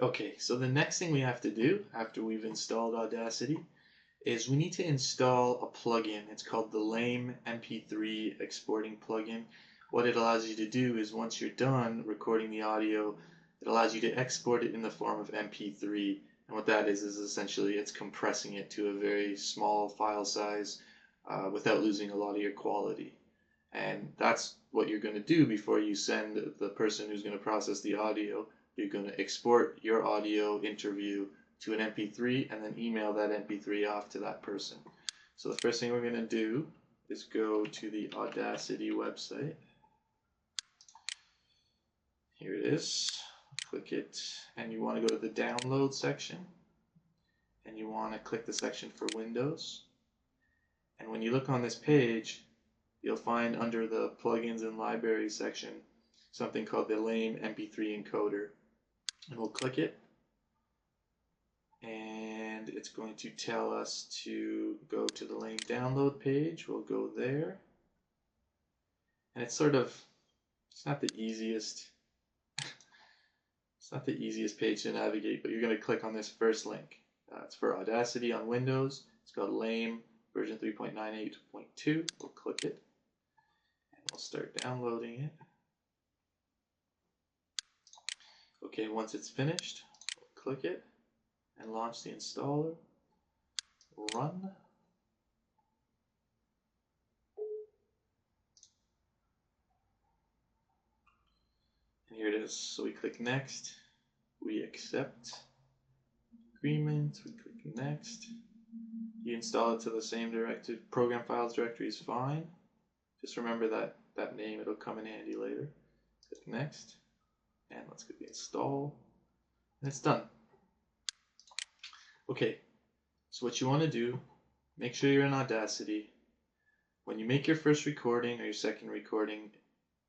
Okay, so the next thing we have to do after we've installed Audacity is we need to install a plugin. It's called the Lame MP3 exporting plugin. What it allows you to do is once you're done recording the audio, it allows you to export it in the form of MP3. And what that is essentially it's compressing it to a very small file size without losing a lot of your quality. And that's what you're going to do before you send the person who's going to process the audio. You're going to export your audio interview to an MP3 and then email that MP3 off to that person. So the first thing we're going to do is go to the Audacity website. Here it is. Click it, and you want to go to the download section, and you want to click the section for Windows. And when you look on this page, you'll find under the plugins and libraries section something called the Lame MP3 Encoder. And we'll click it, and it's going to tell us to go to the Lame download page. We'll go there, and it's not the easiest page to navigate, but you're going to click on this first link. It's for Audacity on Windows. It's called Lame version 3.98.2. We'll click it, and we'll start downloading it. Okay, once it's finished, we'll click it and launch the installer. Run. And here it is. So we click next. We accept agreement. We click next. You install it to the same directory. Program files directory is fine. Just remember that name. It'll come in handy later. Click next. And let's click install. And it's done. Okay, so what you want to do, make sure you're in Audacity. When you make your first recording or your second recording,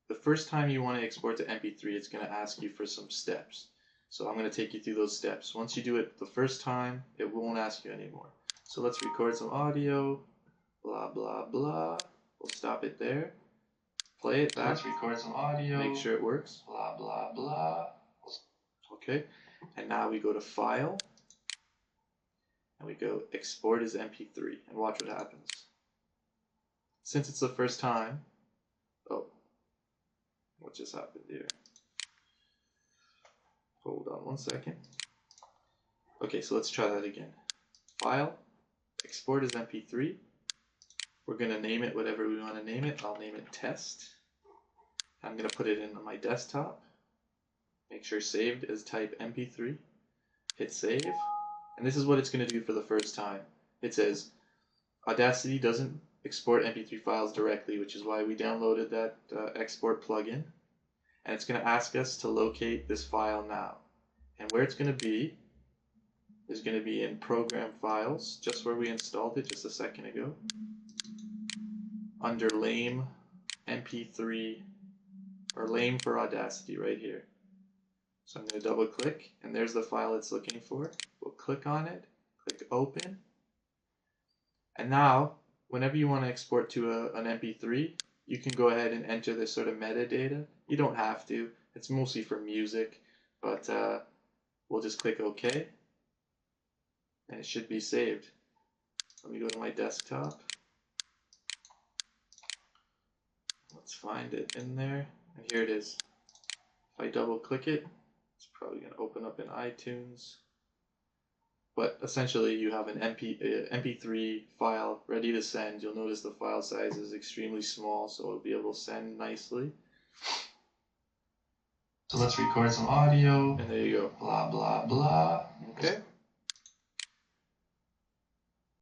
the first time you want to export to MP3, it's going to ask you for some steps. So I'm going to take you through those steps. Once you do it the first time, it won't ask you anymore. So let's record some audio, blah, blah, blah. We'll stop it there. Play it back. Let's record some audio. Make sure it works. Blah, blah, blah. Okay, and now we go to File, and we go Export as MP3, and watch what happens. Since it's the first time, oh, what just happened here? Hold on one second. Okay, so let's try that again. File, Export as MP3. We're going to name it whatever we want to name it. I'll name it Test. I'm going to put it in my desktop. Make sure saved as type MP3. Hit save. And this is what it's going to do for the first time. It says Audacity doesn't export MP3 files directly, which is why we downloaded that export plugin. And it's going to ask us to locate this file now. And where it's going to be is going to be in Program Files, just where we installed it just a second ago, under Lame MP3, or Lame for Audacity right here. So I'm going to double click, and there's the file it's looking for. We'll click on it, click Open, and now whenever you want to export to an MP3, you can go ahead and enter this sort of metadata. You don't have to. It's mostly for music, but we'll just click OK, and it should be saved. Let me go to my desktop. Let's find it in there, and here it is. If I double click it, it's probably going to open up in iTunes. But essentially you have an MP3 file ready to send. You'll notice the file size is extremely small, so it'll be able to send nicely. So let's record some audio, and there you go. Blah, blah, blah. Okay.